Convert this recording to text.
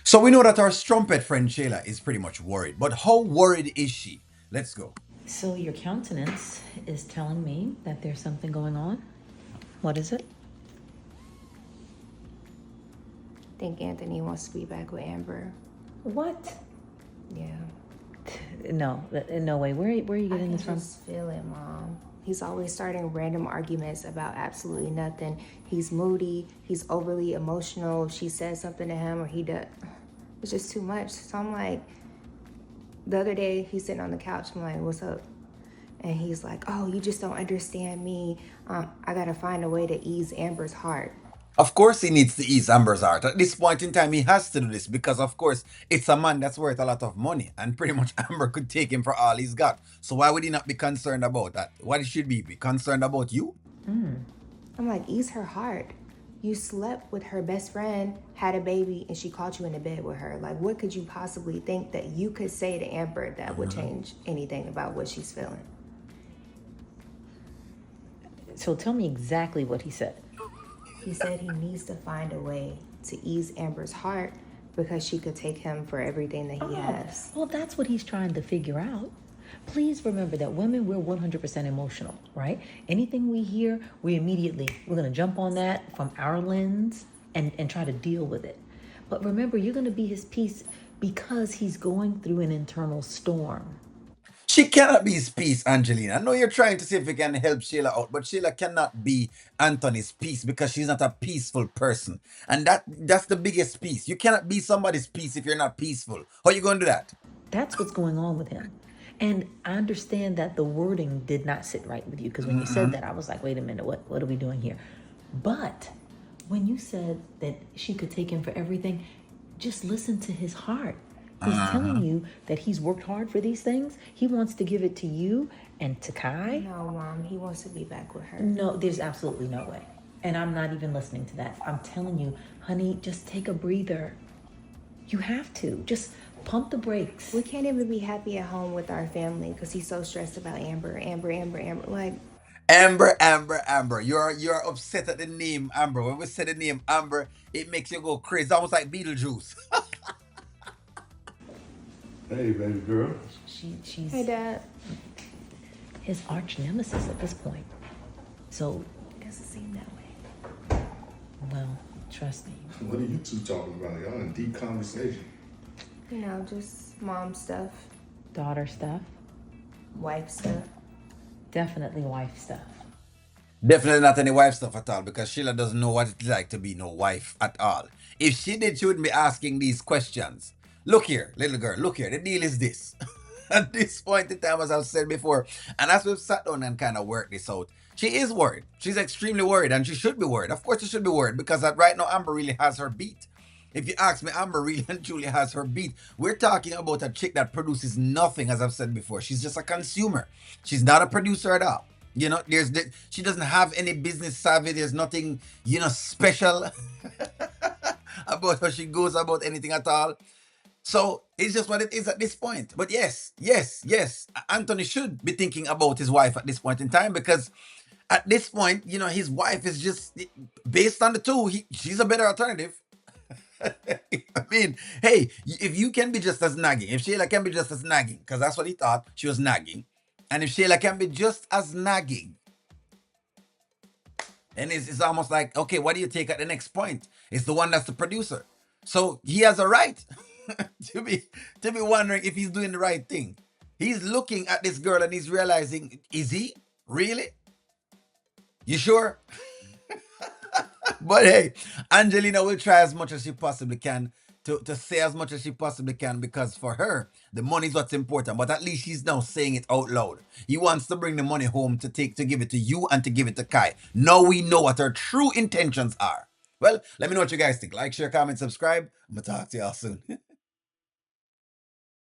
So we know that our strumpet friend Shayla is pretty much worried. But how worried is she? Let's go. So your countenance is telling me that there's something going on. What is it? Think Anthony wants to be back with Amber. What? Yeah. No, in no way. Where are you I getting can this from? just feel it, Mom. He's always starting random arguments about absolutely nothing. He's moody. He's overly emotional. If she says something to him or he does, it's just too much. So I'm like, the other day he's sitting on the couch. I'm like, what's up? And he's like, oh, you just don't understand me. I gotta find a way to ease Amber's heart. Of course, he needs to ease Amber's heart. At this point in time, he has to do this because, of course, it's a man that's worth a lot of money, and pretty much Amber could take him for all he's got. So why would he not be concerned about that? What he should be concerned about you? I'm like, ease her heart. You slept with her best friend, had a baby, and she caught you in the bed with her. Like, what could you possibly think that you could say to Amber that would change anything about what she's feeling? So tell me exactly what he said. He said he needs to find a way to ease Amber's heart because she could take him for everything that he has. Well, that's what he's trying to figure out. Please remember that women, we're 100% emotional, right? Anything we hear, we're going to jump on that from our lens and try to deal with it. But remember, you're going to be his peace because he's going through an internal storm. She cannot be his peace, Angelina. I know you're trying to see if you can help Shayla out, but Shayla cannot be Anthony's peace because she's not a peaceful person. And that's the biggest peace. You cannot be somebody's peace if you're not peaceful. How are you going to do that? That's what's going on with him. And I understand that the wording did not sit right with you because when you said that, I was like, wait a minute, what are we doing here? But when you said that she could take him for everything, just listen to his heart. He's telling you that he's worked hard for these things. He wants to give it to you and to Kai. No, Mom, he wants to be back with her. No, there's absolutely no way. And I'm not even listening to that. I'm telling you, honey, just take a breather. You have to. Just pump the brakes. We can't even be happy at home with our family because he's so stressed about Amber, Amber, Amber, Amber. Like, Amber, Amber, Amber. You're upset at the name Amber. When we say the name Amber, it makes you go crazy. Almost like Beetlejuice. Hey, baby girl. She's hey, Dad. his arch nemesis at this point. So, Doesn't seem that way. well, trust me. What are you two talking about? Y'all in deep conversation. You know, just mom stuff, Daughter stuff, wife stuff. definitely wife stuff. Definitely not any wife stuff at all because Sheila doesn't know what it's like to be no wife at all. If she did, she wouldn't be asking these questions. Look here, little girl, look here. The deal is this. At this point in time, as I've said before, and as we've sat down and kind of worked this out, she is worried. She's extremely worried, and she should be worried. Of course, she should be worried because right now, Amber really has her beat. If you ask me, Amber really and truly has her beat. We're talking about a chick that produces nothing, as I've said before. She's just a consumer. She's not a producer at all. She doesn't have any business savvy. There's nothing, special about how she goes about anything at all. So it's just what it is at this point. But yes, yes, yes, Anthony should be thinking about his wife at this point in time because at this point, his wife is just based on the two. She's a better alternative. I mean, hey, if you can be just as nagging, if Shayla can be just as nagging, because that's what he thought, she was nagging, and if Shayla can be just as nagging, and it's almost like, okay, what do you take at the next point? It's the one that's the producer. So he has a right to be wondering if he's doing the right thing. He's looking at this girl and he's realizing, is he? Really? You sure? But hey, Angelina will try as much as she possibly can to say as much as she possibly can because for her, the money is what's important. But at least she's now saying it out loud. He wants to bring the money home to give it to you and to give it to Kai. Now we know what her true intentions are. Well, let me know what you guys think. Like, share, comment, subscribe. I'm gonna talk to y'all soon.